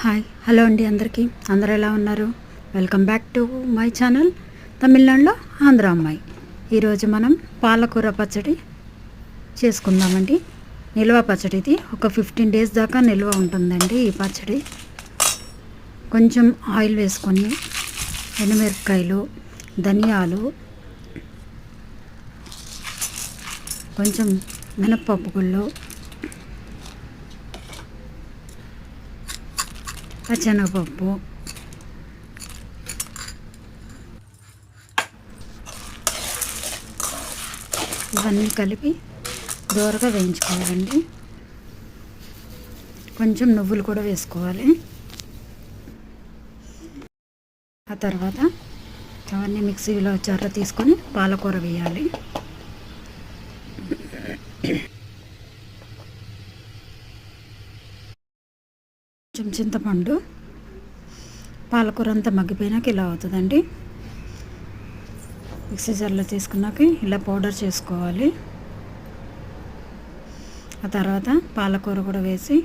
Hi hello అండి అందరికీ అందరూ ఎలా ఉన్నారు? Welcome back to my channel తమిళనాడులో ఆంధ్ర అమ్మాయి. ఈరోజు మనం పాలకూర పచ్చడి చేసుకుందామండి. నిల్వ పచ్చడి ఇది ఒక 15 days దాకా నిల్వ ఉంటుందండి. ఈ పచ్చడి కొంచెం ఆయిల్ వేసుకొని ఎండుమిరపకాయలు, ధనియాలు, కొంచెం మినప్పప్పు గుళ్ళు, పచ్చెనగపప్పు, ఇవన్నీ కలిపి దోరగా వేయించుకోవాలండి. కొంచెం నువ్వులు కూడా వేసుకోవాలి. ఆ తర్వాత అవన్నీ మిక్సీలో జార్లో తీసుకొని పాలకూర వేయాలి. కొంచెం చింతపండు, పాలకూర అంతా మగ్గిపోయినాక ఇలా అవుతుందండి. మిక్సీ జార్లో తీసుకున్నాక ఇలా పౌడర్ చేసుకోవాలి. ఆ తర్వాత పాలకూర కూడా వేసి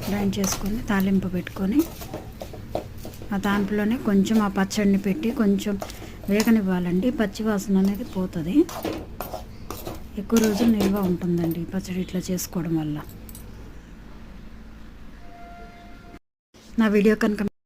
గ్రైండ్ చేసుకొని తాలింపు పెట్టుకొని ఆ తాలింపులోనే కొంచెం ఆ పచ్చడిని పెట్టి కొంచెం వేగనివ్వాలండి. పచ్చి వాసన అనేది పోతుంది. ఎక్కువ రోజులు నిల్వ ఉంటుందండి పచ్చడి ఇట్లా చేసుకోవడం వల్ల. నా వీడియో కనుక